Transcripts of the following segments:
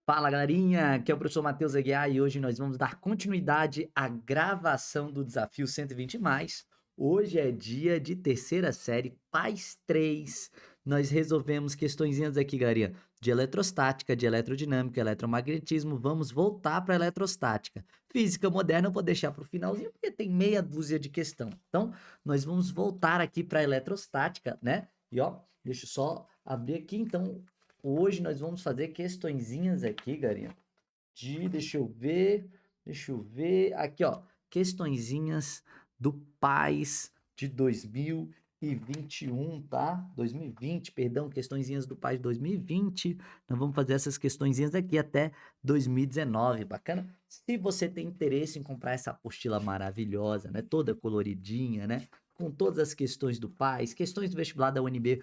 Fala galerinha, aqui é o professor Matheus Aguiar e hoje nós vamos dar continuidade à gravação do desafio 120 mais. Hoje é dia de terceira série, PAS 3. Nós resolvemos questõezinhas aqui, galerinha, de eletrostática, de eletrodinâmica, eletromagnetismo. Vamos voltar para eletrostática. Física moderna eu vou deixar para o finalzinho porque tem meia dúzia de questão. Então, nós vamos voltar aqui para eletrostática, né? E ó, deixa eu só abrir aqui então. Hoje nós vamos fazer questõezinhas aqui, garinha. Deixa eu ver. Aqui, ó. Questõezinhas do PAS de 2021, tá? 2020, perdão, questõezinhas do PAS de 2020. Nós vamos fazer essas questõezinhas aqui até 2019, bacana? Se você tem interesse em comprar essa apostila maravilhosa, né? Toda coloridinha, né? Com todas as questões do PAS, questões do vestibular da UNB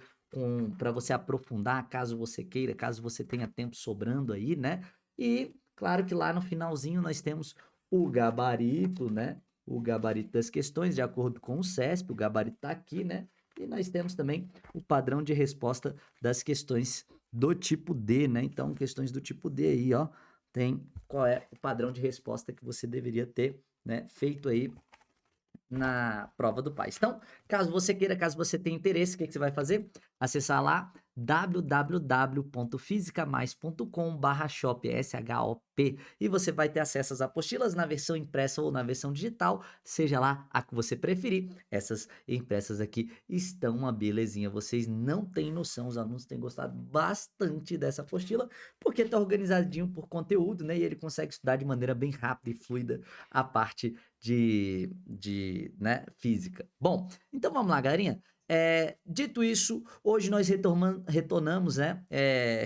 para você aprofundar, caso você queira, caso você tenha tempo sobrando aí, né? E claro que lá no finalzinho nós temos o gabarito, né? O gabarito das questões, de acordo com o CESP, o gabarito tá aqui, né? E nós temos também o padrão de resposta das questões do tipo D, né? Então, questões do tipo D aí, ó, tem qual é o padrão de resposta que você deveria ter, né, feito aí na prova do PAS. Então, caso você queira, caso você tenha interesse, o que, que você vai fazer? Acessar lá www.fisicamais.com/shop, SHOP, e você vai ter acesso às apostilas na versão impressa ou na versão digital, seja lá a que você preferir. Essas impressas aqui estão uma belezinha, vocês não têm noção, os alunos têm gostado bastante dessa apostila, porque está organizadinho por conteúdo, né, e ele consegue estudar de maneira bem rápida e fluida a parte né, física. Bom, então vamos lá, galerinha. Dito isso, hoje nós retornamos, né?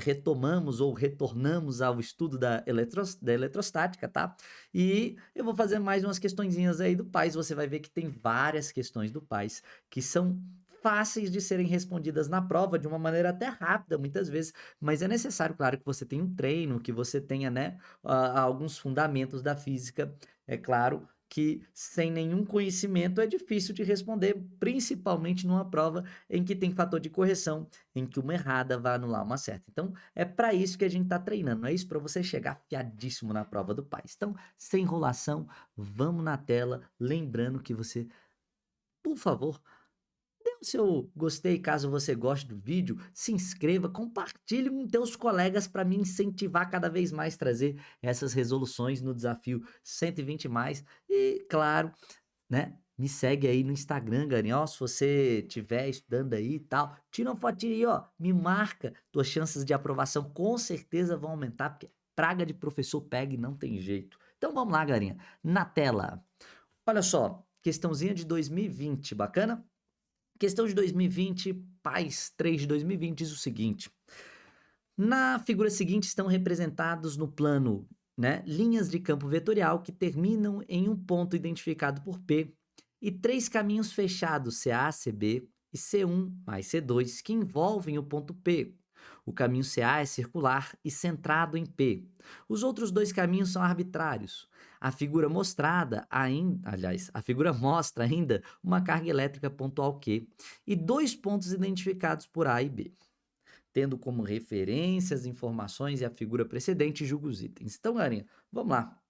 Retomamos ou retornamos ao estudo da eletrostática, tá? E eu vou fazer mais umas questõezinhas aí do PAS. Você vai ver que tem várias questões do PAS que são fáceis de serem respondidas na prova de uma maneira até rápida, muitas vezes, mas é necessário, claro, que você tenha um treino, que você tenha, né, alguns fundamentos da física, é claro, que sem nenhum conhecimento é difícil de responder, principalmente numa prova em que tem fator de correção, em que uma errada vai anular uma certa. Então, é para isso que a gente está treinando, é isso para você chegar afiadíssimo na prova do PAS. Então, sem enrolação, vamos na tela, lembrando que você, por favor, dê o seu gostei caso você goste do vídeo, se inscreva, compartilhe com teus colegas para me incentivar cada vez mais trazer essas resoluções no desafio 120 mais e claro, né? Me segue aí no Instagram, galerinha. Ó, se você estiver estudando aí e tal, tira uma fotinha aí, ó. Me marca. Tuas chances de aprovação com certeza vão aumentar, porque praga de professor pega e não tem jeito. Então vamos lá, galerinha. Na tela. Olha só, questãozinha de 2020, bacana? Questão de 2020, PAS 3 de 2020 diz o seguinte: na figura seguinte estão representados no plano, né, linhas de campo vetorial que terminam em um ponto identificado por P e três caminhos fechados CA, CB e C1 mais C2 que envolvem o ponto P. O caminho CA é circular e centrado em P. Os outros dois caminhos são arbitrários. A figura mostrada ainda, aliás, a figura mostra ainda uma carga elétrica pontual Q e dois pontos identificados por A e B tendo como referência as informações e a figura precedente, julga os itens. Então, galerinha, vamos lá,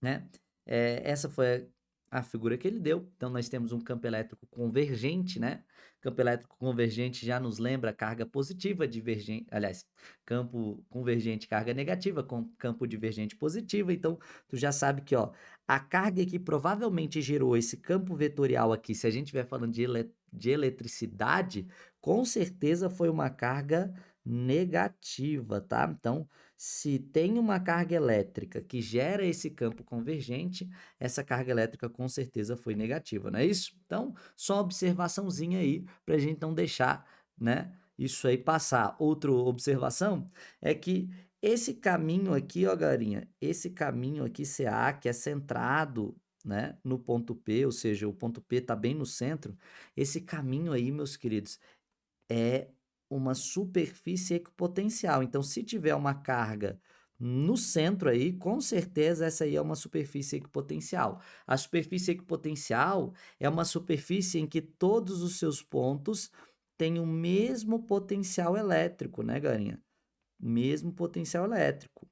né? Essa foi a figura que ele deu. Então, nós temos um campo elétrico convergente, né? Campo elétrico convergente já nos lembra carga positiva, divergente, aliás, campo convergente, carga negativa, com campo divergente positiva. Então, tu já sabe que, ó, a carga que provavelmente gerou esse campo vetorial aqui, se a gente estiver falando de eletricidade, com certeza foi uma carga negativa, tá? Então, se tem uma carga elétrica que gera esse campo convergente, essa carga elétrica com certeza foi negativa, não é isso? Então, só uma observaçãozinha aí para a gente não deixar, né, isso aí passar. Outra observação é que esse caminho aqui, ó, galerinha, esse caminho aqui CA, que é centrado, né, no ponto P, ou seja, o ponto P está bem no centro, esse caminho aí, meus queridos, é uma superfície equipotencial. Então, se tiver uma carga no centro aí, com certeza essa aí é uma superfície equipotencial. A superfície equipotencial é uma superfície em que todos os seus pontos têm o mesmo potencial elétrico, né, galerinha? Mesmo potencial elétrico.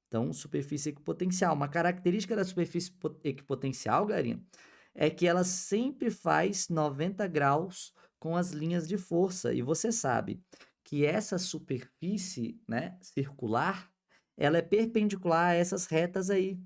Então, superfície equipotencial. Uma característica da superfície equipotencial, galerinha, é que ela sempre faz 90 graus com as linhas de força. E você sabe que essa superfície, né, circular, ela é perpendicular a essas retas aí.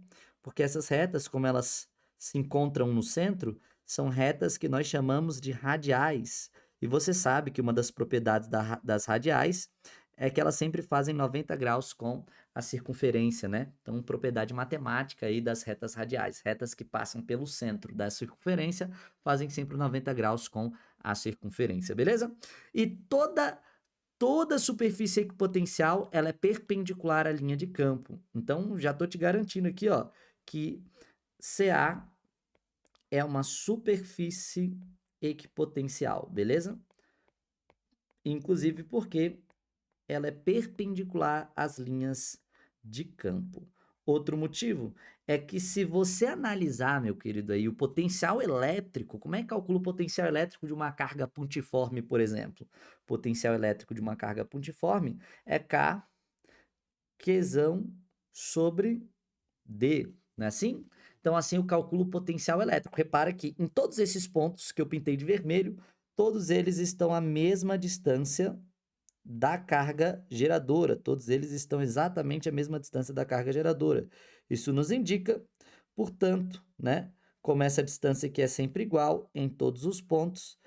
Porque essas retas, como elas se encontram no centro, são retas que nós chamamos de radiais. E você sabe que uma das propriedades das radiais é que elas sempre fazem 90 graus com a circunferência, né? Então, propriedade matemática aí das retas radiais. Retas que passam pelo centro da circunferência fazem sempre 90 graus com a circunferência, beleza? E toda superfície equipotencial, ela é perpendicular à linha de campo. Então, já estou te garantindo aqui, ó, que CA é uma superfície equipotencial, beleza? Inclusive porque ela é perpendicular às linhas de campo. Outro motivo é que se você analisar, meu querido, aí, o potencial elétrico, como é que calcula o potencial elétrico de uma carga pontiforme, por exemplo? O potencial elétrico de uma carga pontiforme é K Qzão sobre D, não é assim? Então, assim eu calculo o potencial elétrico. Repara que em todos esses pontos que eu pintei de vermelho, todos eles estão à mesma distância da carga geradora. Todos eles estão exatamente à mesma distância da carga geradora. Isso nos indica, portanto, né, como essa distância aqui é sempre igual em todos os pontos,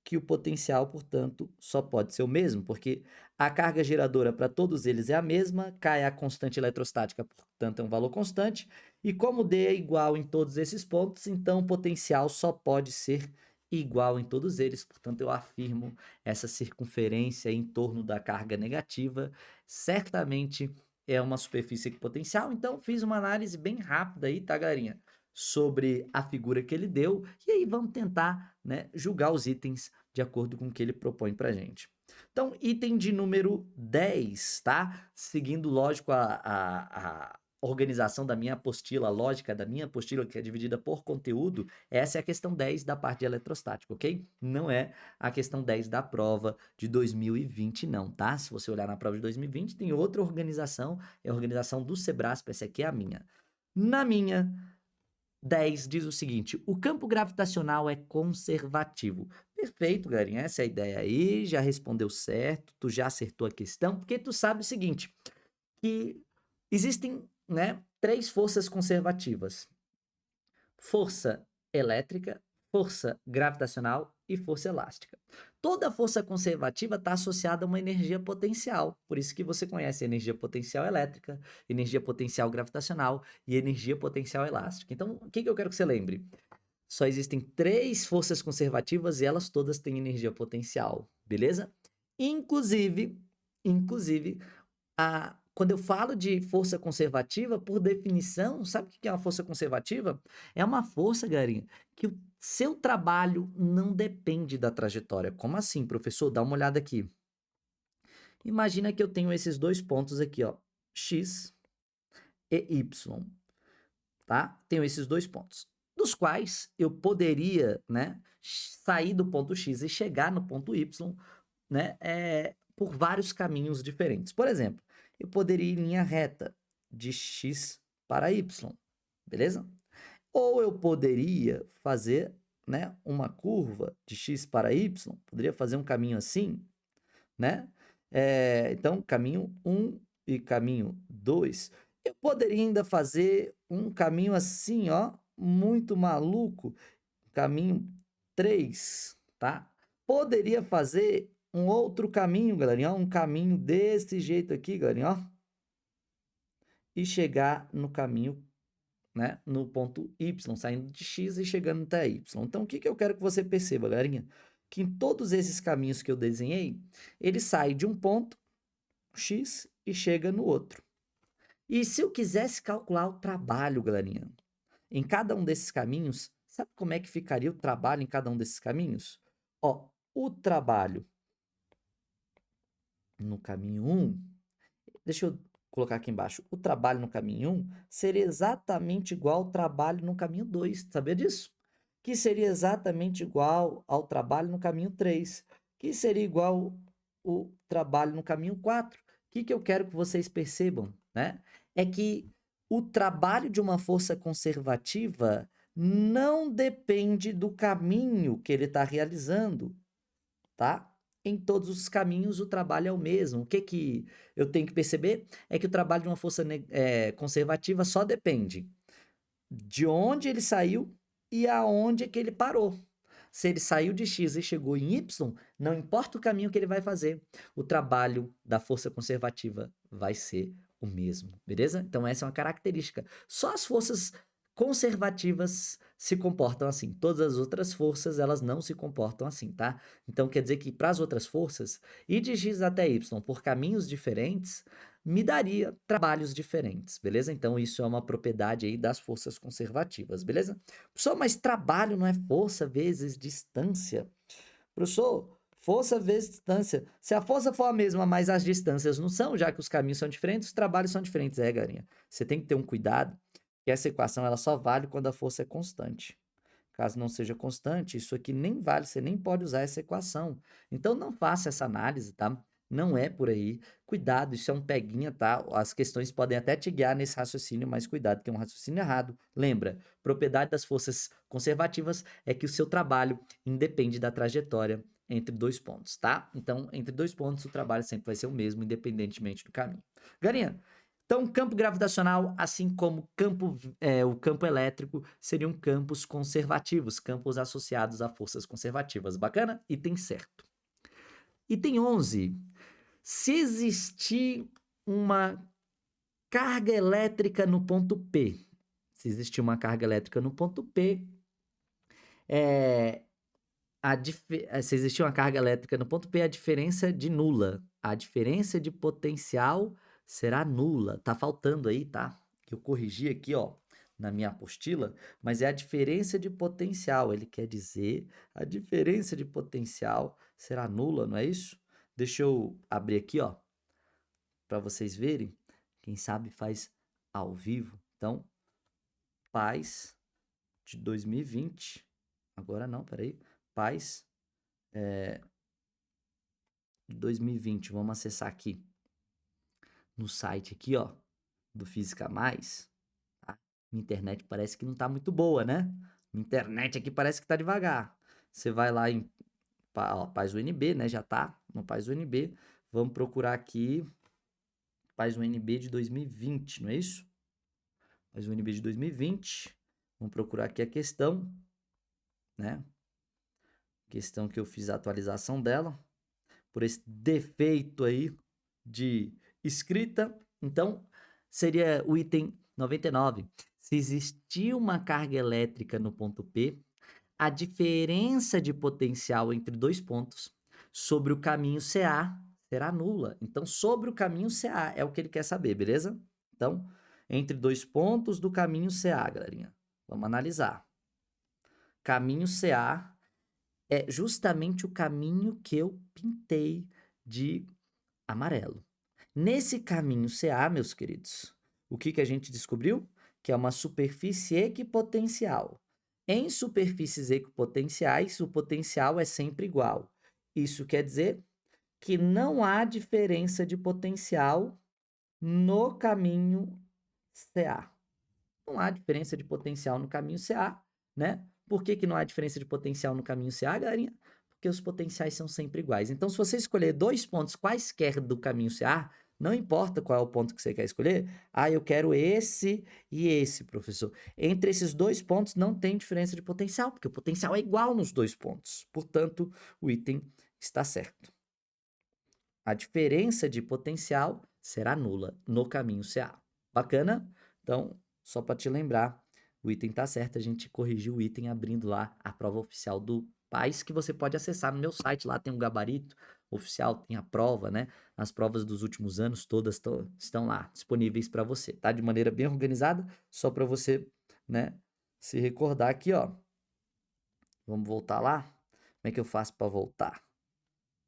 que o potencial, portanto, só pode ser o mesmo, porque a carga geradora para todos eles é a mesma, K é a constante eletrostática, portanto, é um valor constante, e como D é igual em todos esses pontos, então o potencial só pode ser igual em todos eles, portanto, eu afirmo essa circunferência em torno da carga negativa, certamente é uma superfície equipotencial, então fiz uma análise bem rápida aí, tá, galerinha? Sobre a figura que ele deu, e aí vamos tentar, né, julgar os itens de acordo com o que ele propõe para a gente. Então, item de número 10, tá? Seguindo, lógico, a organização da minha apostila, a lógica da minha apostila, que é dividida por conteúdo, essa é a questão 10 da parte de eletrostática, ok? Não é a questão 10 da prova de 2020, não, tá? Se você olhar na prova de 2020, tem outra organização, é a organização do Sebrasp, essa aqui é a minha. Na minha 10 diz o seguinte: o campo gravitacional é conservativo. Perfeito, galerinha. Essa é a ideia aí. Já respondeu certo. Tu já acertou a questão, porque tu sabe o seguinte: que existem, né, três forças conservativas: força elétrica, força gravitacional e força elástica. Toda força conservativa está associada a uma energia potencial, por isso que você conhece energia potencial elétrica, energia potencial gravitacional e energia potencial elástica. Então, o que eu quero que você lembre? Só existem três forças conservativas e elas todas têm energia potencial, beleza? Inclusive, quando eu falo de força conservativa, por definição, sabe o que é uma força conservativa? É uma força, galerinha, que o seu trabalho não depende da trajetória. Como assim, professor? Dá uma olhada aqui. Imagina que eu tenho esses dois pontos aqui, ó, X e Y, tá? Tenho esses dois pontos, dos quais eu poderia, né, sair do ponto X e chegar no ponto Y, né, por vários caminhos diferentes. Por exemplo, eu poderia ir em linha reta de X para Y, beleza? Ou eu poderia fazer, né, uma curva de X para Y, poderia fazer um caminho assim, né? Então, caminho 1 e caminho 2. Eu poderia ainda fazer um caminho assim, ó, muito maluco, caminho 3, tá? Poderia fazer um outro caminho, galerinha, ó, um caminho desse jeito aqui, galerinha, ó, e chegar no caminho, né, no ponto Y, saindo de X e chegando até Y. Então, o que eu quero que você perceba, galerinha? Que em todos esses caminhos que eu desenhei, ele sai de um ponto X e chega no outro. E se eu quisesse calcular o trabalho, galerinha, em cada um desses caminhos, sabe como é que ficaria o trabalho em cada um desses caminhos? Ó, o trabalho no caminho 1, deixa eu colocar aqui embaixo, o trabalho no caminho 1 seria exatamente igual ao trabalho no caminho 2, sabia disso? Que seria exatamente igual ao trabalho no caminho 3, que seria igual o trabalho no caminho 4. O que eu quero que vocês percebam, né? é que o trabalho de uma força conservativa não depende do caminho que ele está realizando, tá? Em todos os caminhos o trabalho é o mesmo. O que que eu tenho que perceber é que o trabalho de uma força conservativa só depende de onde ele saiu e aonde é que ele parou. Se ele saiu de X e chegou em Y, não importa o caminho que ele vai fazer, o trabalho da força conservativa vai ser o mesmo, beleza? Então essa é uma característica. Só as forças conservativas se comportam assim. Todas as outras forças, elas não se comportam assim, tá? Então quer dizer que para as outras forças, ir de X até Y por caminhos diferentes me daria trabalhos diferentes, beleza? Então isso é uma propriedade aí das forças conservativas, beleza? Professor, mas trabalho não é força vezes distância? Professor, força vezes distância. Se a força for a mesma, mas as distâncias não são, já que os caminhos são diferentes, os trabalhos são diferentes. É, galinha. Você tem que ter um cuidado, que essa equação ela só vale quando a força é constante. Caso não seja constante, isso aqui nem vale, você nem pode usar essa equação. Então não faça essa análise, tá? Não é por aí. Cuidado, isso é um peguinha, tá? As questões podem até te guiar nesse raciocínio, mas cuidado, que é um raciocínio errado. Lembra, propriedade das forças conservativas é que o seu trabalho independe da trajetória entre dois pontos, tá? Então, entre dois pontos, o trabalho sempre vai ser o mesmo, independentemente do caminho. Galinha, então, campo gravitacional, assim como o campo elétrico, seriam campos conservativos, campos associados a forças conservativas. Bacana? Item certo. Item 11. Se existir uma carga elétrica no ponto P, se existir uma carga elétrica no ponto P, se existir uma carga elétrica no ponto P, a diferença de nula. A diferença de potencial será nula. Tá faltando aí, tá? Que eu corrigi aqui, ó, na minha apostila, mas é a diferença de potencial. Ele quer dizer a diferença de potencial será nula, não é isso? Deixa eu abrir aqui, ó, para vocês verem. Quem sabe faz ao vivo. Então, paz de 2020. Agora não, peraí. Paz de 2020. Vamos acessar aqui no site aqui, ó, do Física Mais. Tá? Minha internet parece que não tá muito boa, né? Minha internet aqui parece que tá devagar. Você vai lá em Paz UNB, né? Já tá no Paz UNB. Vamos procurar aqui Paz UNB de 2020, não é isso? Paz UNB de 2020. Vamos procurar aqui a questão, né? Questão que eu fiz a atualização dela. Por esse defeito aí de escrita. Então, seria o item 99. Se existir uma carga elétrica no ponto P, a diferença de potencial entre dois pontos sobre o caminho CA será nula. Então, sobre o caminho CA é o que ele quer saber, beleza? Então, entre dois pontos do caminho CA, galerinha. Vamos analisar. Caminho CA é justamente o caminho que eu pintei de amarelo. Nesse caminho CA, meus queridos, o que a gente descobriu? Que é uma superfície equipotencial. Em superfícies equipotenciais, o potencial é sempre igual. Isso quer dizer que não há diferença de potencial no caminho CA. Não há diferença de potencial no caminho CA, né? Por que não há diferença de potencial no caminho CA, galerinha? Porque os potenciais são sempre iguais. Então, se você escolher dois pontos quaisquer do caminho CA, não importa qual é o ponto que você quer escolher, eu quero esse e esse, professor. Entre esses dois pontos não tem diferença de potencial, porque o potencial é igual nos dois pontos. Portanto, o item está certo. A diferença de potencial será nula no caminho CA. Bacana? Então, só para te lembrar, o item tá certo, a gente corrigiu o item abrindo lá a prova oficial do PAIS, que você pode acessar no meu site, lá tem um gabarito oficial, tem a prova, né? As provas dos últimos anos todas estão lá, disponíveis para você, tá? De maneira bem organizada, só para você, né, se recordar aqui, ó. Vamos voltar lá? Como é que eu faço para voltar?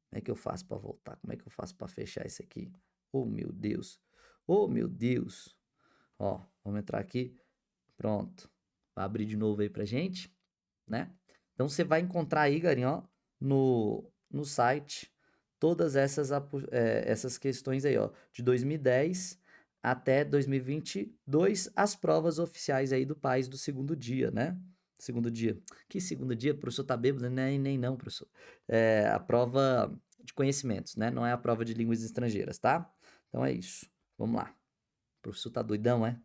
Como é que eu faço para voltar? Como é que eu faço para fechar isso aqui? Oh, meu Deus. Oh, meu Deus. Ó, vamos entrar aqui. Pronto. Vai abrir de novo aí pra gente, né? Então, você vai encontrar aí, galerinha, ó, no site, todas essas questões aí, ó, de 2010 até 2022 as provas oficiais aí do PAS do segundo dia, né? Segundo dia. Que segundo dia? O professor tá bêbado? Nem não, professor. É a prova de conhecimentos, né? Não é a prova de línguas estrangeiras, tá? Então é isso. Vamos lá. O professor tá doidão, é?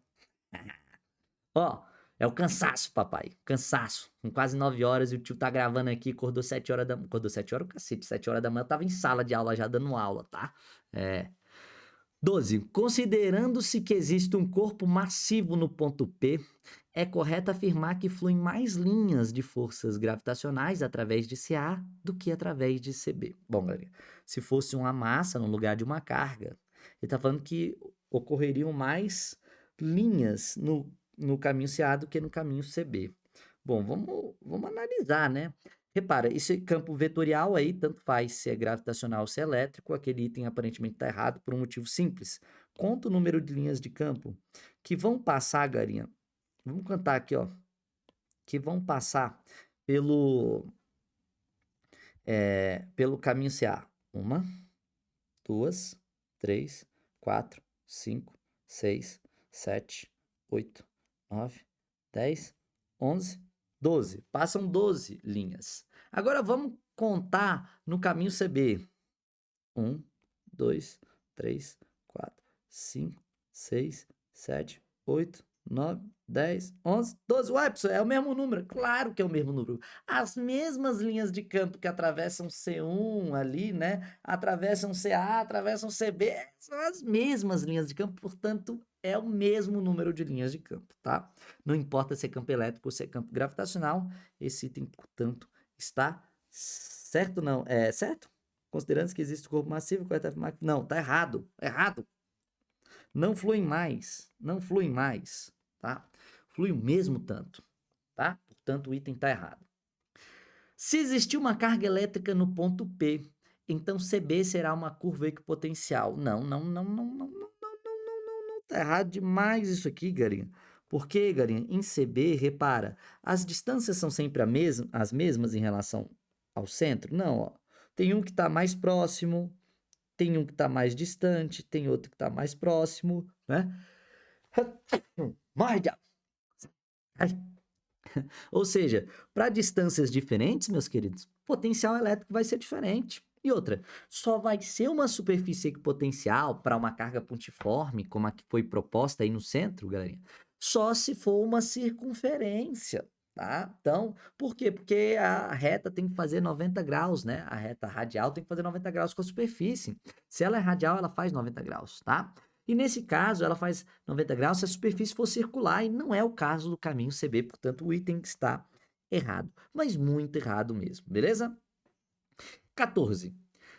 Ó, é o cansaço, papai. Cansaço. Com quase 9 horas e o tio tá gravando aqui, acordou 7 horas da manhã. Acordou 7 horas, o cacete. 7 horas da manhã eu tava em sala de aula já dando aula, tá? É. 12. Considerando-se que existe um corpo massivo no ponto P, é correto afirmar que fluem mais linhas de forças gravitacionais através de CA do que através de CB. Bom, galera, se fosse uma massa no lugar de uma carga, ele está falando que ocorreriam mais linhas no caminho CA do que no caminho CB. Bom, vamos analisar, né? Repara, esse campo vetorial aí, tanto faz se é gravitacional ou se é elétrico, aquele item aparentemente está errado por um motivo simples. Conta o número de linhas de campo que vão passar, garinha. Vamos cantar aqui, ó. Que vão passar pelo caminho CA. 1, 2, 3, 4, 5, 6, 7, 8, 9, 10, 11, 12. Passam 12 linhas. Agora vamos contar no caminho CB. 1, 2, 3, 4, 5, 6, 7, 8, 9, 10, 11, 12. Ué, pessoal, é o mesmo número? Claro que é o mesmo número. As mesmas linhas de campo que atravessam C1 ali, né? Atravessam CA, atravessam CB, são as mesmas linhas de campo, portanto, é o mesmo número de linhas de campo, tá? Não importa se é campo elétrico ou se é campo gravitacional, esse item, portanto, está certo não? É certo? Considerando que existe o corpo massivo, correto afirmar que não, tá errado, errado. Não fluem mais, tá? Flui o mesmo tanto, tá? Portanto, o item tá errado. Se existir uma carga elétrica no ponto P, então CB será uma curva equipotencial. Não, tá errado demais isso aqui, garinha. Porque, garinha, em CB, repara, as distâncias são sempre as mesmas em relação ao centro? Não, ó. Tem um que está mais próximo, tem um que está mais distante, tem outro que está mais próximo, né? Morre, diabo! Ou seja, para distâncias diferentes, meus queridos, o potencial elétrico vai ser diferente. E outra, só vai ser uma superfície equipotencial para uma carga pontiforme, como a que foi proposta aí no centro, galerinha, só se for uma circunferência, tá? Então, por quê? Porque a reta tem que fazer 90 graus, né? A reta radial tem que fazer 90 graus com a superfície. Se ela é radial, ela faz 90 graus, tá? E nesse caso, ela faz 90 graus se a superfície for circular, e não é o caso do caminho CB, portanto, o item está errado, mas muito errado mesmo, beleza? 14.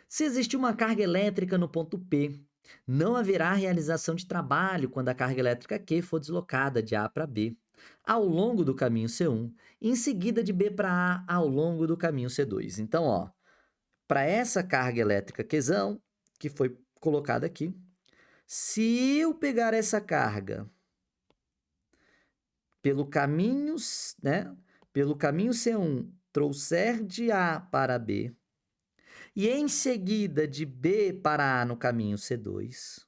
Se existe uma carga elétrica no ponto P, não haverá realização de trabalho quando a carga elétrica Q for deslocada de A para B ao longo do caminho C1, em seguida de B para A ao longo do caminho C2. Então, ó, para essa carga elétrica Qzão, que foi colocada aqui, se eu pegar essa carga pelo caminho, né, pelo caminho C1, trouxer de A para B, e em seguida de B para A no caminho C2,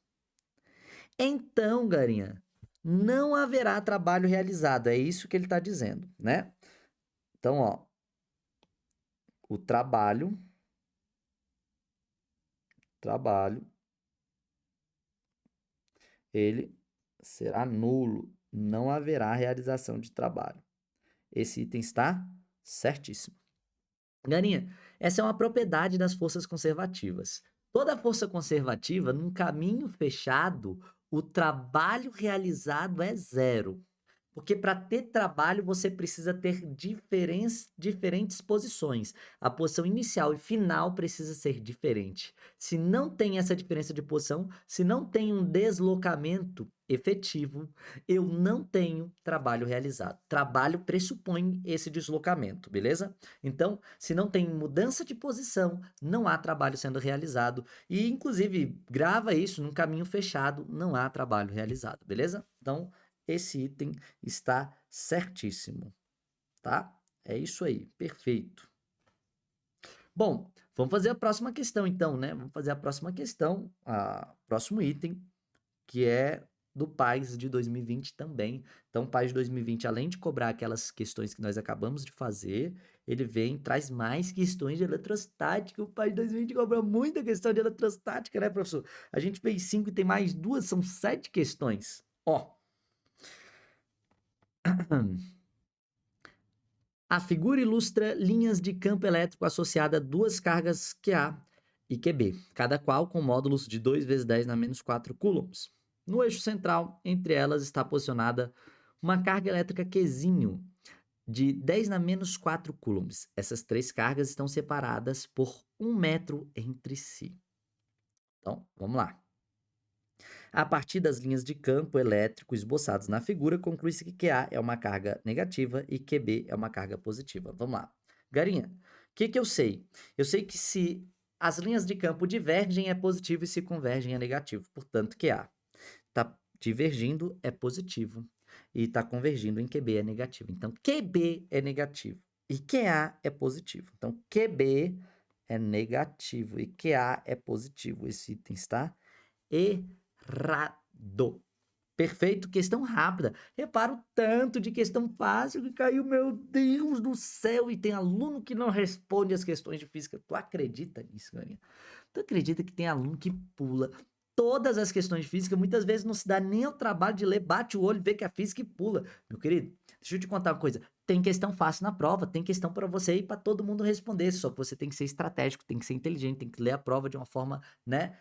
então, garinha, não haverá trabalho realizado. É isso que ele está dizendo, né? Então, ó, o trabalho, ele será nulo. Não haverá realização de trabalho. Esse item está certíssimo. Garinha, essa é uma propriedade das forças conservativas. Toda força conservativa, num caminho fechado, o trabalho realizado é zero. Porque para ter trabalho, você precisa ter diferentes posições. A posição inicial e final precisa ser diferente. Se não tem essa diferença de posição, se não tem um deslocamento efetivo, eu não tenho trabalho realizado. Trabalho pressupõe esse deslocamento, beleza? Então, se não tem mudança de posição, não há trabalho sendo realizado. E, inclusive, grava isso num caminho fechado, não há trabalho realizado, beleza? Então, esse item está certíssimo, tá? É isso aí, perfeito. Bom, vamos fazer a próxima questão então, né? Vamos fazer a próxima questão, próximo item, que é do PAS de 2020 também. Então, o PAS de 2020, além de cobrar aquelas questões que nós acabamos de fazer, ele vem, traz mais questões de eletrostática. O PAS de 2020 cobra muita questão de eletrostática, né, professor? A gente fez 5 e tem mais 2, são 7 questões. Ó. A figura ilustra linhas de campo elétrico associada a duas cargas QA e QB, cada qual com módulos de 2 vezes 10 na menos 4 coulombs. No eixo central, entre elas, está posicionada uma carga elétrica Qzinho de 10 na menos 4 coulombs. Essas três cargas estão separadas por 1 metro entre si. Então, vamos lá. A partir das linhas de campo elétrico esboçadas na figura, conclui-se que QA é uma carga negativa e QB é uma carga positiva. Vamos lá. Garinha, o que eu sei? Eu sei que se as linhas de campo divergem é positivo e se convergem é negativo. Portanto, QA está divergindo é positivo e está convergindo em QB é negativo. Então, QB é negativo e QA é positivo. Então, QB é negativo e QA é positivo. Esse item está errado. Perfeito, questão rápida. Repara o tanto de questão fácil que caiu, meu Deus do céu. E tem aluno que não responde as questões de física. Tu acredita nisso, Galinha? Tu acredita que tem aluno que pula todas as questões de física, muitas vezes não se dá nem o trabalho de ler, bate o olho, vê que a física e pula. Meu querido, deixa eu te contar uma coisa. Tem questão fácil na prova, tem questão para você e para todo mundo responder, só que você tem que ser estratégico, tem que ser inteligente, tem que ler a prova de uma forma, né,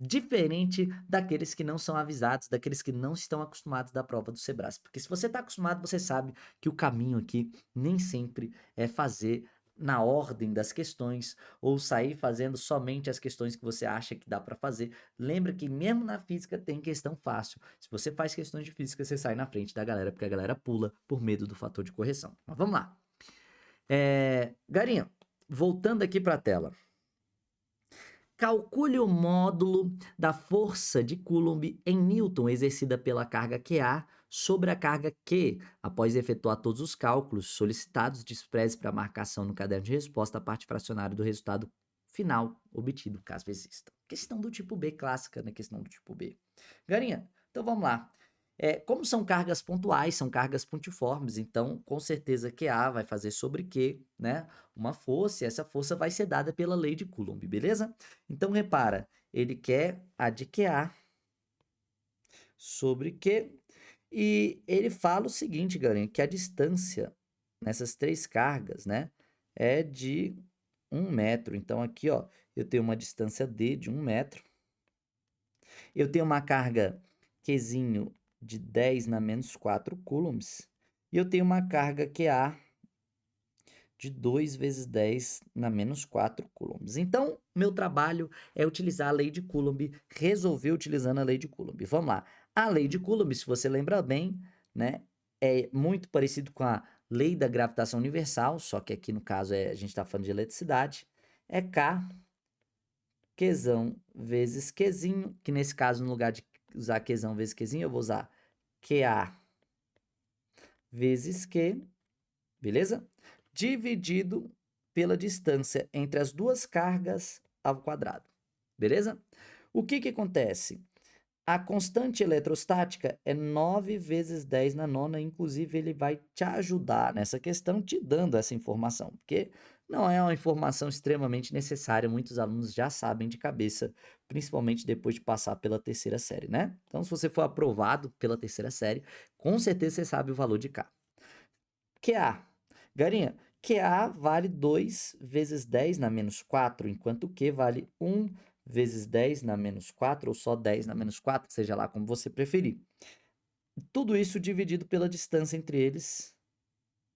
diferente daqueles que não são avisados, daqueles que não estão acostumados da prova do Sebrasp. Porque se você está acostumado, você sabe que o caminho aqui nem sempre é fazer na ordem das questões ou sair fazendo somente as questões que você acha que dá para fazer. Lembra que mesmo na física tem questão fácil. Se você faz questões de física, você sai na frente da galera, porque a galera pula por medo do fator de correção. Mas vamos lá. Garinha, voltando aqui para a tela. Calcule o módulo da força de Coulomb em Newton exercida pela carga QA sobre a carga Q. Após efetuar todos os cálculos solicitados, despreze para marcação no caderno de resposta a parte fracionária do resultado final obtido, caso exista. Questão do tipo B clássica, né? Questão do tipo B. Garinha, então vamos lá. Como são cargas pontuais, são cargas pontiformes, então com certeza QA vai fazer sobre Q, né? Uma força, e essa força vai ser dada pela lei de Coulomb, beleza? Então repara, ele quer a de QA sobre Q, e ele fala o seguinte, galera, que a distância nessas três cargas, né, é de 1 metro. Então aqui, ó, eu tenho uma distância D de 1 metro, eu tenho uma carga Qzinho de 10 na menos 4 coulombs, e eu tenho uma carga QA de 2 vezes 10 na menos 4 coulombs. Então, meu trabalho é utilizar a lei de Coulomb, resolver utilizando a lei de Coulomb. Vamos lá. A lei de Coulomb, se você lembra bem, né, é muito parecido com a lei da gravitação universal, só que aqui no caso a gente está falando de eletricidade. É K, Qzão vezes Qzinho, que nesse caso, no lugar de usar Qzão vezes Qzinho, eu vou usar QA vezes Q, beleza? Dividido pela distância entre as duas cargas ao quadrado, beleza? O que acontece? A constante eletrostática é 9 vezes 10 na nona, inclusive ele vai te ajudar nessa questão, te dando essa informação, porque não é uma informação extremamente necessária, muitos alunos já sabem de cabeça, principalmente depois de passar pela terceira série, né? Então, se você for aprovado pela terceira série, com certeza você sabe o valor de K. QA. Garinha, QA vale 2 vezes 10 na menos 4, enquanto Q vale 1 vezes 10 na menos 4, ou só 10 na menos 4, seja lá como você preferir. Tudo isso dividido pela distância entre eles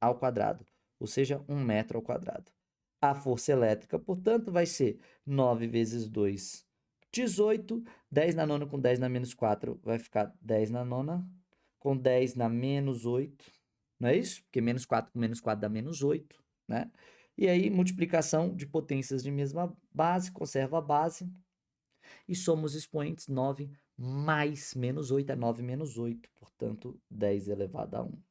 ao quadrado, ou seja, 1 metro ao quadrado. A força elétrica, portanto, vai ser 9 vezes 2, 18. 10 na nona com 10 na menos 4 vai ficar 10 na nona, com 10 na menos 8. Não é isso? Porque menos 4 com menos 4 dá menos 8, né? E aí, multiplicação de potências de mesma base, conserva a base. E somos expoentes 9 mais menos 8 é 9 menos 8. Portanto, 10 elevado a 1.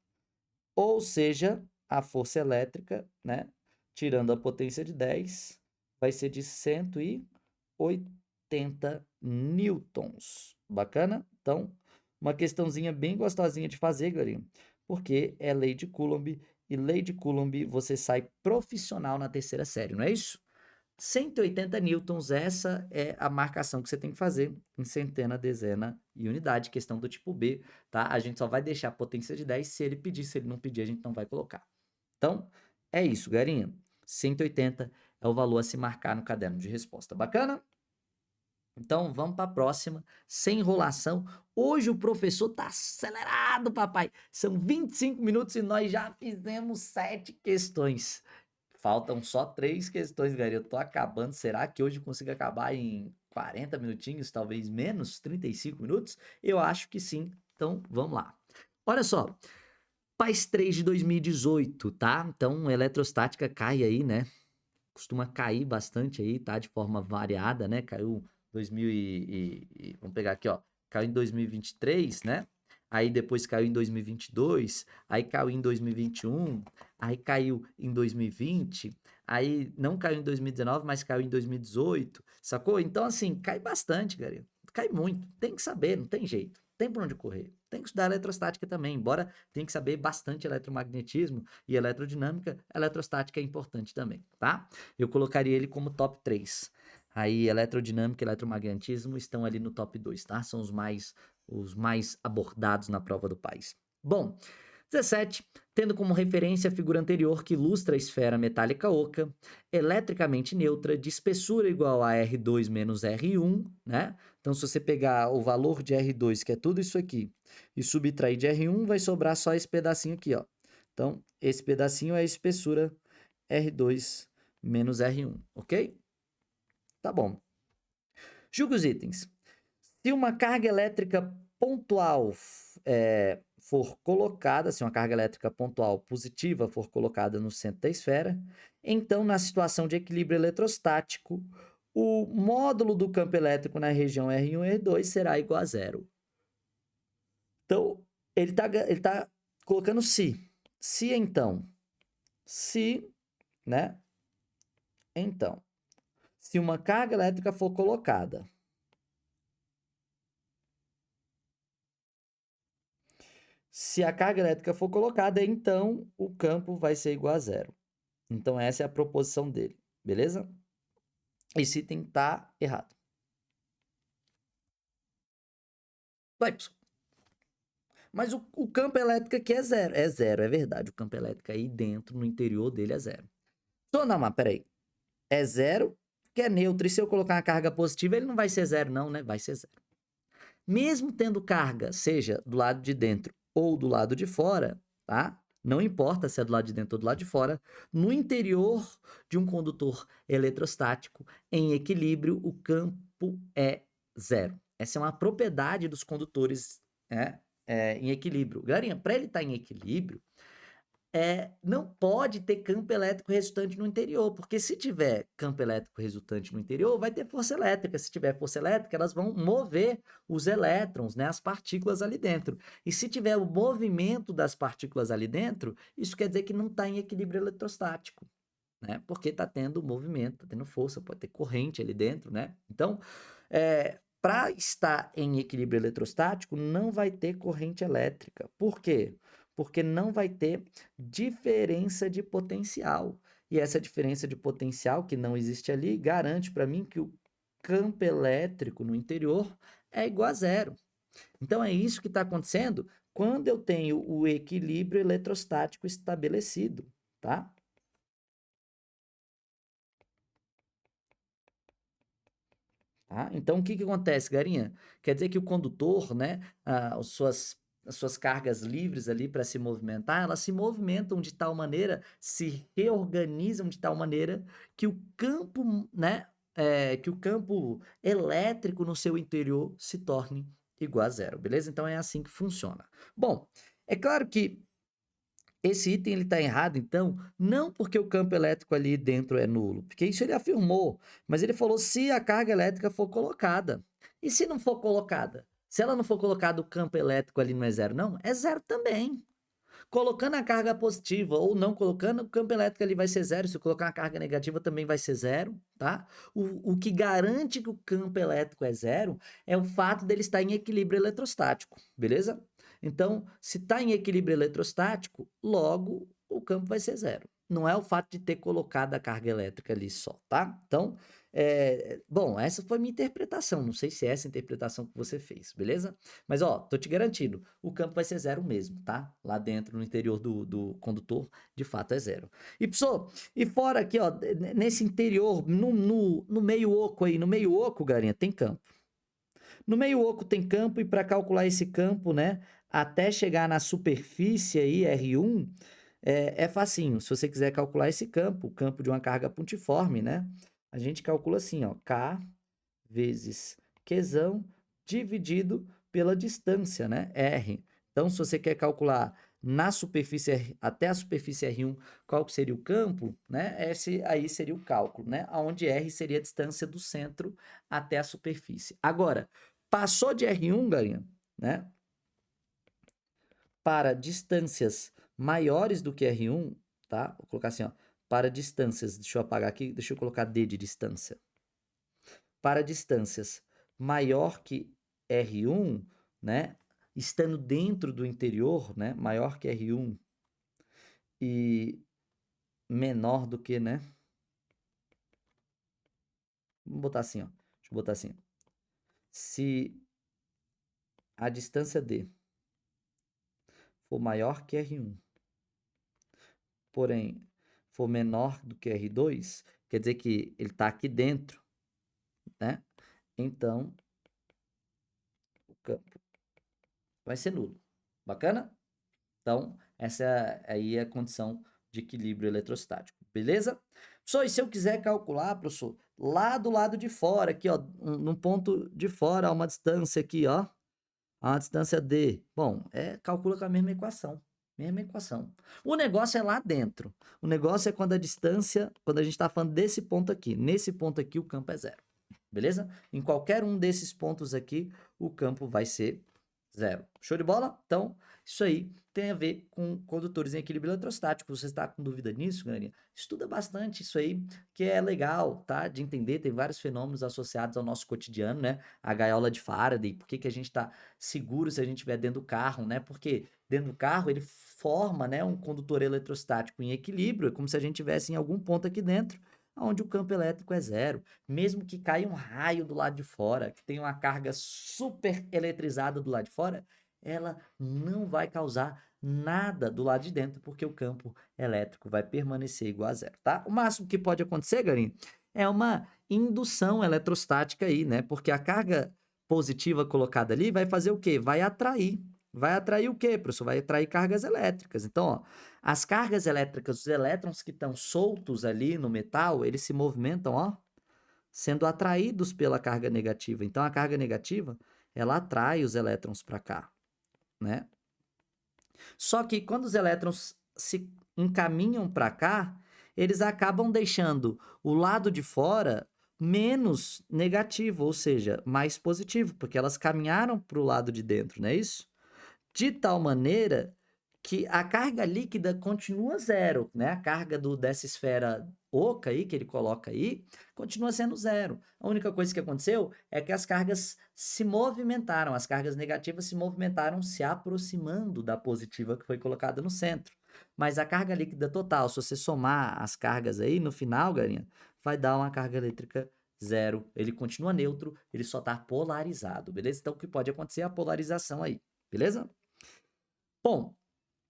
Ou seja, a força elétrica, né? Tirando a potência de 10, vai ser de 180 newtons. Bacana? Então, uma questãozinha bem gostosinha de fazer, galerinha, porque é lei de Coulomb, e lei de Coulomb você sai profissional na terceira série, não é isso? 180 newtons, essa é a marcação que você tem que fazer em centena, dezena e unidade, questão do tipo B, tá? A gente só vai deixar a potência de 10 se ele pedir, se ele não pedir, a gente não vai colocar. Então, é isso, galerinha. 180 é o valor a se marcar no caderno de resposta. Bacana? Então, vamos para a próxima, sem enrolação. Hoje o professor tá acelerado, papai. São 25 minutos e nós já fizemos 7 questões. Faltam só 3 questões, galera. Eu tô acabando. Será que hoje eu consigo acabar em 40 minutinhos, talvez menos, 35 minutos? Eu acho que sim. Então, vamos lá. Olha só, PAS 3 de 2018, tá? Então, eletrostática cai aí, né? Costuma cair bastante aí, tá? De forma variada, né? Caiu 2000 vamos pegar aqui, ó. Caiu em 2023, né? Aí depois caiu em 2022, aí caiu em 2021, aí caiu em 2020, aí não caiu em 2019, mas caiu em 2018, sacou? Então, assim, cai bastante, galera. Cai muito. Tem que saber, não tem jeito. Tem por onde correr. Tem que estudar eletrostática também, embora tem que saber bastante eletromagnetismo e eletrodinâmica, eletrostática é importante também, tá? Eu colocaria ele como top 3. Aí, eletrodinâmica e eletromagnetismo estão ali no top 2, tá? São os mais abordados na prova do país. Bom, 17. Tendo como referência a figura anterior que ilustra a esfera metálica oca, eletricamente neutra, de espessura igual a R2 menos R1, né? Então, se você pegar o valor de R2, que é tudo isso aqui, e subtrair de R1, vai sobrar só esse pedacinho aqui, ó. Então, esse pedacinho é a espessura R2 menos R1, ok? Tá bom. Julgue os itens. Se uma carga elétrica pontual for colocada, se uma carga elétrica pontual positiva for colocada no centro da esfera, então, na situação de equilíbrio eletrostático, o módulo do campo elétrico na região R1 e R2 será igual a zero. Então, ele tá colocando se. Se, então. Se, né? Então, se uma carga elétrica for colocada se a carga elétrica for colocada, então o campo vai ser igual a zero. Então essa é a proposição dele, beleza? Esse item tá errado. Vai, pessoal. Mas o campo elétrico aqui é zero. É zero, é verdade. O campo elétrico aí dentro, no interior dele, é zero. Então, não, mas peraí. É zero, que é neutro. E se eu colocar uma carga positiva, ele não vai ser zero, não, né? Vai ser zero. Mesmo tendo carga, seja do lado de dentro ou do lado de fora, tá? Não importa se é do lado de dentro ou do lado de fora, no interior de um condutor eletrostático em equilíbrio, o campo é zero. Essa é uma propriedade dos condutores em equilíbrio. Galerinha, para ele estar em equilíbrio, não pode ter campo elétrico resultante no interior, porque se tiver campo elétrico resultante no interior, vai ter força elétrica. Se tiver força elétrica, elas vão mover os elétrons, né, as partículas ali dentro. E se tiver o movimento das partículas ali dentro, isso quer dizer que não está em equilíbrio eletrostático, né? Porque está tendo movimento, está tendo força, pode ter corrente ali dentro, né? Então, para estar em equilíbrio eletrostático, não vai ter corrente elétrica. Por quê? Porque não vai ter diferença de potencial. E essa diferença de potencial que não existe ali garante para mim que o campo elétrico no interior é igual a zero. Então é isso que está acontecendo quando eu tenho o equilíbrio eletrostático estabelecido, tá? Tá? Então, o que que acontece, Garinha? Quer dizer que o condutor, né, as suas cargas livres ali para se movimentar, elas se movimentam de tal maneira, se reorganizam de tal maneira que o campo, né, que o campo elétrico no seu interior se torne igual a zero, beleza? Então é assim que funciona. Bom, é claro que esse item ele está errado, então, não porque o campo elétrico ali dentro é nulo, porque isso ele afirmou, mas ele falou se a carga elétrica for colocada. E se não for colocada? Se ela não for colocada, o campo elétrico ali não é zero, não? É zero também. Colocando a carga positiva ou não colocando, o campo elétrico ali vai ser zero. Se eu colocar uma carga negativa, também vai ser zero, tá? O que garante que o campo elétrico é zero é o fato dele estar em equilíbrio eletrostático, beleza? Então, se está em equilíbrio eletrostático, logo o campo vai ser zero. Não é o fato de ter colocado a carga elétrica ali só, tá? Então, bom, essa foi a minha interpretação. Não sei se é essa a interpretação que você fez, beleza? Mas, ó, tô te garantindo, o campo vai ser zero mesmo, tá? Lá dentro, no interior do condutor, de fato é zero. E, pessoal, e fora aqui, ó, nesse interior, no meio oco aí, no meio oco, garinha, tem campo. No meio oco tem campo e para calcular esse campo, né, até chegar na superfície aí, R1, é facinho. Se você quiser calcular esse campo, o campo de uma carga pontiforme, né, a gente calcula assim, ó, K vezes Qzão dividido pela distância, né, R. Então, se você quer calcular na superfície R, até a superfície R1, qual que seria o campo, né? Esse aí seria o cálculo, né? Onde R seria a distância do centro até a superfície. Agora, passou de R1, galinha, né? Para distâncias maiores do que R1, tá? Vou colocar assim, ó. Para distâncias, deixa eu apagar aqui, deixa eu colocar D de distância. Para distâncias maior que R1, né? Estando dentro do interior, né? Maior que R1 e menor do que, né? Vamos botar assim, ó. Deixa eu botar assim. Se a distância D for maior que R1, porém for menor do que R2, quer dizer que ele está aqui dentro, né? Então, o campo vai ser nulo. Bacana? Então, essa aí é a condição de equilíbrio eletrostático, beleza? Professor, e se eu quiser calcular, professor, lá do lado de fora, aqui, ó, num ponto de fora, a uma distância aqui, ó, a distância D. Bom, calcula com a mesma equação. Mesma equação. O negócio é lá dentro. O negócio é quando a distância, quando a gente está falando desse ponto aqui. Nesse ponto aqui, o campo é zero. Beleza? Em qualquer um desses pontos aqui, o campo vai ser zero. Show de bola? Então, isso aí tem a ver com condutores em equilíbrio eletrostático. Você está com dúvida nisso, galerinha? Estuda bastante isso aí, que é legal, tá? De entender, tem vários fenômenos associados ao nosso cotidiano, né? A gaiola de Faraday, por que que a gente está seguro se a gente estiver dentro do carro, né? Porque dentro do carro ele forma, né, um condutor eletrostático em equilíbrio, é como se a gente tivesse em algum ponto aqui dentro, onde o campo elétrico é zero. Mesmo que caia um raio do lado de fora, que tenha uma carga super eletrizada do lado de fora, ela não vai causar nada do lado de dentro, porque o campo elétrico vai permanecer igual a zero, tá? O máximo que pode acontecer, galinha, é uma indução eletrostática aí, né? Porque a carga positiva colocada ali vai fazer o quê? Vai atrair. Vai atrair o quê, professor? Vai atrair cargas elétricas. Então, ó, as cargas elétricas, os elétrons que estão soltos ali no metal, eles se movimentam, ó, sendo atraídos pela carga negativa. Então, a carga negativa, ela atrai os elétrons para cá, né? Só que quando os elétrons se encaminham para cá, eles acabam deixando o lado de fora menos negativo, ou seja, mais positivo, porque elas caminharam para o lado de dentro, não é isso? De tal maneira que a carga líquida continua zero, né? A carga dessa esfera oca aí, que ele coloca aí, continua sendo zero. A única coisa que aconteceu é que as cargas se movimentaram, as cargas negativas se movimentaram se aproximando da positiva que foi colocada no centro. Mas a carga líquida total, se você somar as cargas aí, no final, galinha, vai dar uma carga elétrica zero. Ele continua neutro, ele só está polarizado, beleza? Então, o que pode acontecer é a polarização aí, beleza? Bom,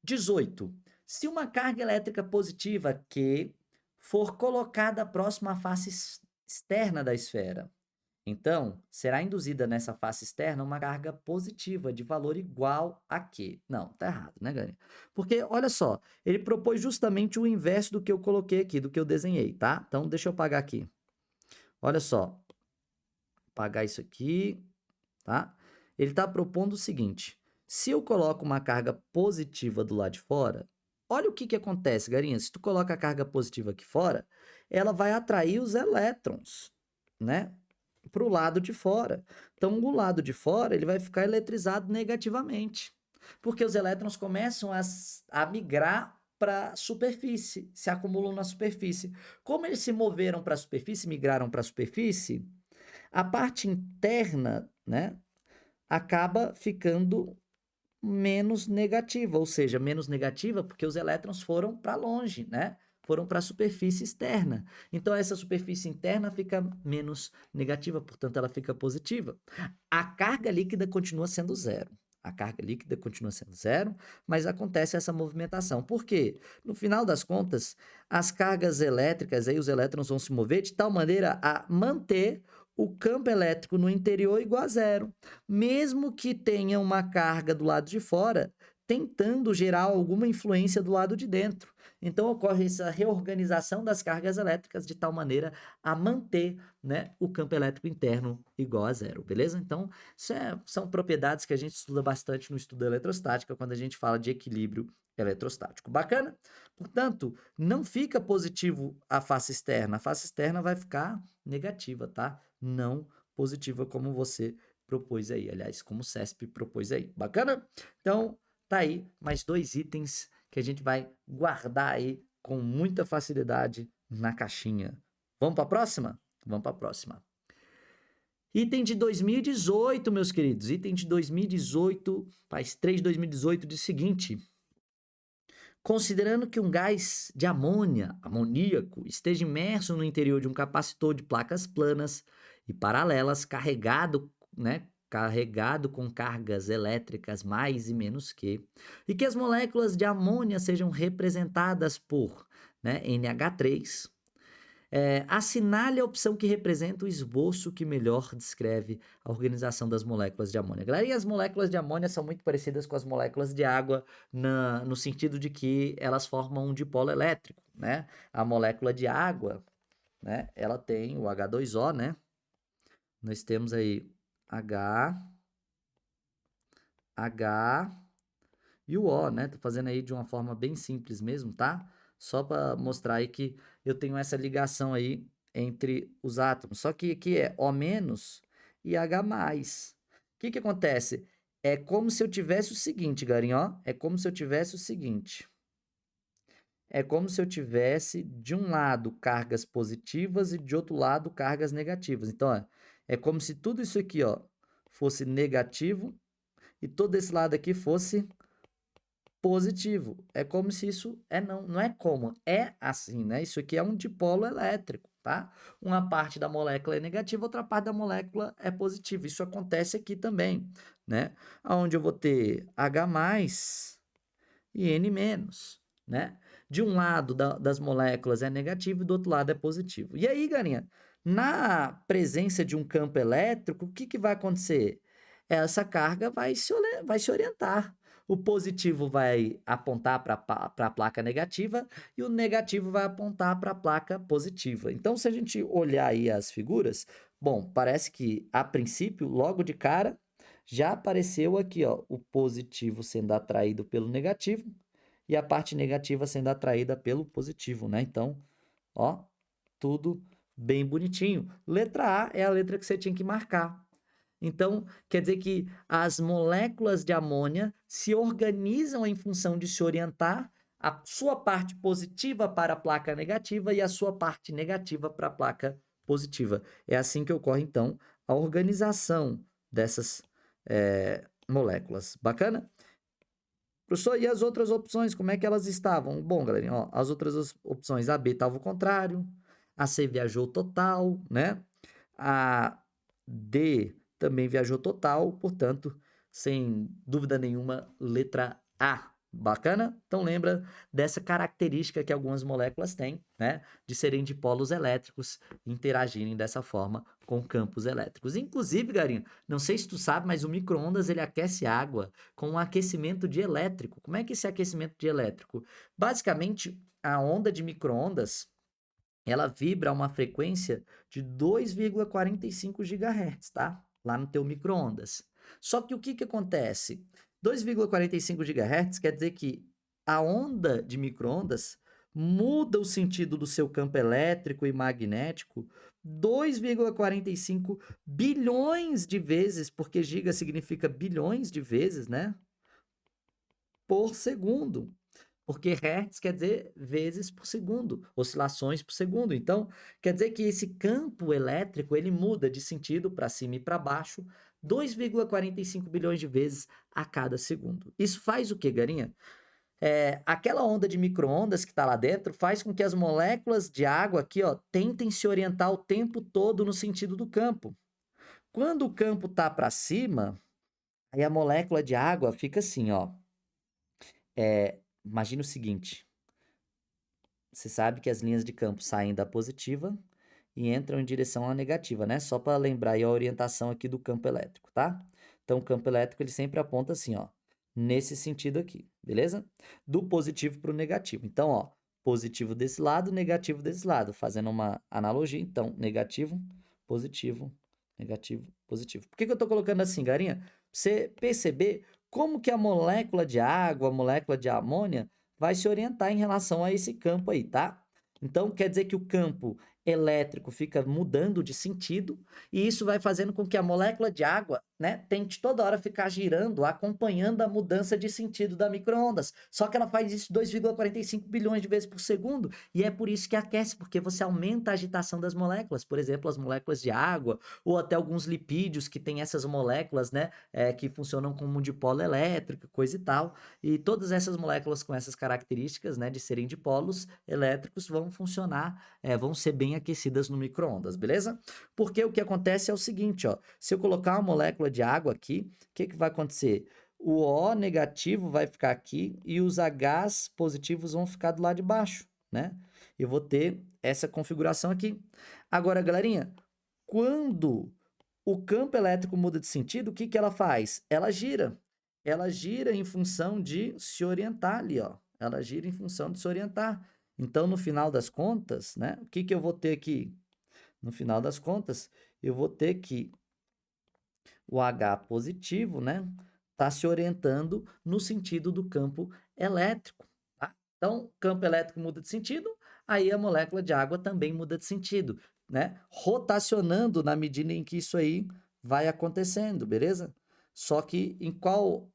18. Se uma carga elétrica positiva Q for colocada próxima à face externa da esfera, então será induzida nessa face externa uma carga positiva de valor igual a Q. Não, tá errado, né, galera? Porque, olha só, ele propôs justamente o inverso do que eu coloquei aqui, do que eu desenhei, tá? Então, deixa eu apagar aqui. Olha só, apagar isso aqui, tá? Ele está propondo o seguinte: se eu coloco uma carga positiva do lado de fora, olha o que que acontece, garinha. Se tu coloca a carga positiva aqui fora, ela vai atrair os elétrons, né, para o lado de fora. Então, o lado de fora ele vai ficar eletrizado negativamente. Porque os elétrons começam a migrar para a superfície, se acumulam na superfície. Como eles se moveram para a superfície, migraram para a superfície, a parte interna, né, acaba ficando menos negativa, ou seja, menos negativa porque os elétrons foram para longe, né? Foram para a superfície externa. Então, essa superfície interna fica menos negativa, portanto, ela fica positiva. A carga líquida continua sendo zero. A carga líquida continua sendo zero, mas acontece essa movimentação. Por quê? No final das contas, as cargas elétricas, aí os elétrons vão se mover de tal maneira a manter o campo elétrico no interior igual a zero, mesmo que tenha uma carga do lado de fora, tentando gerar alguma influência do lado de dentro. Então ocorre essa reorganização das cargas elétricas de tal maneira a manter, né, o campo elétrico interno igual a zero, beleza? Então, são propriedades que a gente estuda bastante no estudo da eletrostática, quando a gente fala de equilíbrio eletrostático. Bacana? Portanto, não fica positivo a face externa vai ficar negativa, tá? Não positiva como você propôs aí, aliás, como o CESP propôs aí. Bacana? Então, tá aí mais 2 itens que a gente vai guardar aí com muita facilidade na caixinha. Vamos para a próxima? Vamos para a próxima. Item de 2018, meus queridos. Item de 2018, faz 3 de 2018, diz o seguinte: considerando que um gás de amônia, amoníaco, esteja imerso no interior de um capacitor de placas planas e paralelas, carregado com cargas elétricas mais e menos que, e que as moléculas de amônia sejam representadas por, NH3, assinale a opção que representa o esboço que melhor descreve a organização das moléculas de amônia. Galera, e as moléculas de amônia são muito parecidas com as moléculas de água no sentido de que elas formam um dipolo elétrico, né? A molécula de água, né? Ela tem o H2O, né? Nós temos aí H e o O, né? Tô fazendo aí de uma forma bem simples mesmo, tá? Só para mostrar aí que eu tenho essa ligação aí entre os átomos. Só que aqui é O- e H+. O que que acontece? É como se eu tivesse o seguinte, galerinha, ó. É como se eu tivesse o seguinte. É como se eu tivesse, de um lado, cargas positivas e de outro lado, cargas negativas. Então, ó, é como se tudo isso aqui, ó, fosse negativo e todo esse lado aqui fosse positivo. É como se isso não é como, é assim, né? Isso aqui é um dipolo elétrico, tá? Uma parte da molécula é negativa, outra parte da molécula é positiva. Isso acontece aqui também, né? Onde eu vou ter H+ e N-, né? De um lado das moléculas é negativo e do outro lado é positivo. E aí, galerinha, na presença de um campo elétrico, o que que vai acontecer? Essa carga vai se orientar. O positivo vai apontar para a placa negativa e o negativo vai apontar para a placa positiva. Então, se a gente olhar aí as figuras, bom, parece que a princípio, logo de cara, já apareceu aqui, ó, o positivo sendo atraído pelo negativo e a parte negativa sendo atraída pelo positivo, né? Então, ó, tudo bem bonitinho. Letra A é a letra que você tinha que marcar. Então, quer dizer que as moléculas de amônia se organizam em função de se orientar a sua parte positiva para a placa negativa e a sua parte negativa para a placa positiva. É assim que ocorre, então, a organização dessas moléculas. Bacana? Professor, e as outras opções, como é que elas estavam? Bom, galerinha, ó, as outras opções, a B estava ao contrário, a C viajou total, né? A D também viajou total, portanto, sem dúvida nenhuma, letra A. Bacana? Então lembra dessa característica que algumas moléculas têm, né? De serem dipolos elétricos e interagirem dessa forma com campos elétricos. Inclusive, Garinho, não sei se tu sabe, mas o micro-ondas ele aquece água com um aquecimento dielétrico. Como é que é esse aquecimento dielétrico? Basicamente, a onda de micro-ondas ela vibra a uma frequência de 2,45 GHz, tá? Lá no teu micro-ondas. Só que o que que acontece? 2,45 GHz quer dizer que a onda de micro-ondas muda o sentido do seu campo elétrico e magnético 2,45 bilhões de vezes, porque giga significa bilhões de vezes, né? por segundo. Porque Hertz quer dizer vezes por segundo, oscilações por segundo. Então, quer dizer que esse campo elétrico, ele muda de sentido para cima e para baixo 2,45 bilhões de vezes a cada segundo. Isso faz o quê, Garinha? Aquela onda de micro-ondas que está lá dentro faz com que as moléculas de água aqui, ó, tentem se orientar o tempo todo no sentido do campo. Quando o campo está para cima, aí a molécula de água fica assim, ó. Imagina o seguinte: você sabe que as linhas de campo saem da positiva e entram em direção à negativa, né? Só para lembrar aí a orientação aqui do campo elétrico, tá? Então, o campo elétrico ele sempre aponta assim, ó, nesse sentido aqui, beleza? Do positivo para o negativo. Então, ó, positivo desse lado, negativo desse lado, fazendo uma analogia. Então, negativo, positivo, negativo, positivo. Por que eu estou colocando assim, Garinha? Pra você perceber como que a molécula de água, a molécula de amônia vai se orientar em relação a esse campo aí, tá? Então, quer dizer que o campo elétrico fica mudando de sentido e isso vai fazendo com que a molécula de água, né, tente toda hora ficar girando, acompanhando a mudança de sentido da micro-ondas. Só que ela faz isso 2,45 bilhões de vezes por segundo e é por isso que aquece, porque você aumenta a agitação das moléculas. Por exemplo, as moléculas de água ou até alguns lipídios que têm essas moléculas, né, que funcionam como um dipolo elétrico, coisa e tal. E todas essas moléculas com essas características, né, de serem dipolos elétricos vão funcionar, vão ser bem aquecidas no micro-ondas, beleza? Porque o que acontece é o seguinte, ó, se eu colocar uma molécula de água aqui, o que vai acontecer? O O negativo vai ficar aqui e os Hs positivos vão ficar do lado de baixo, né? Eu vou ter essa configuração aqui. Agora, galerinha, quando o campo elétrico muda de sentido, o que ela faz? Ela gira. Ela gira em função de se orientar ali, ó. Ela gira em função de se orientar. Então, no final das contas, né? O que eu vou ter aqui? No final das contas, eu vou ter que o H positivo, né? Tá se orientando no sentido do campo elétrico, tá? Então, o campo elétrico muda de sentido, aí a molécula de água também muda de sentido, né? Rotacionando na medida em que isso aí vai acontecendo, beleza? Só que em qual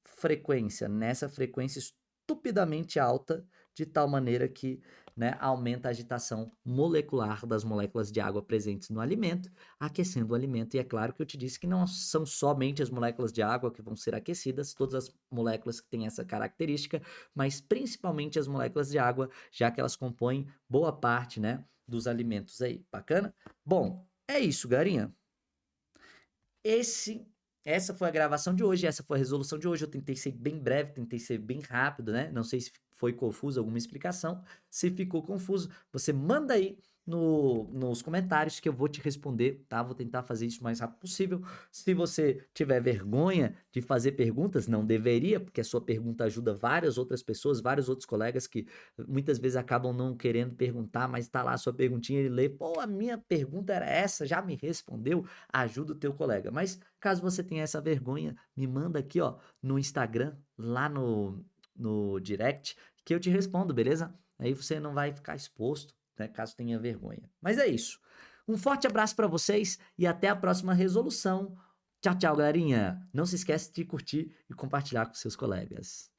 frequência? Nessa frequência estupidamente alta, de tal maneira que, né, aumenta a agitação molecular das moléculas de água presentes no alimento, aquecendo o alimento. E é claro que eu te disse que não são somente as moléculas de água que vão ser aquecidas, todas as moléculas que têm essa característica, mas principalmente as moléculas de água, já que elas compõem boa parte, né, dos alimentos aí. Bacana? Bom, é isso, Garinha. Essa foi a gravação de hoje, essa foi a resolução de hoje. Eu tentei ser bem breve, tentei ser bem rápido, né? Não sei se foi confuso alguma explicação. Se ficou confuso, você manda aí nos comentários que eu vou te responder, tá? Vou tentar fazer isso o mais rápido possível. Se você tiver vergonha de fazer perguntas, não deveria, porque a sua pergunta ajuda várias outras pessoas, vários outros colegas que muitas vezes acabam não querendo perguntar, mas tá lá a sua perguntinha, ele lê, pô, a minha pergunta era essa, já me respondeu, ajuda o teu colega. Mas caso você tenha essa vergonha, me manda aqui, ó, no Instagram, lá no direct, que eu te respondo, beleza? Aí você não vai ficar exposto, né, caso tenha vergonha. Mas é isso. Um forte abraço para vocês e até a próxima resolução. Tchau, tchau, galerinha. Não se esquece de curtir e compartilhar com seus colegas.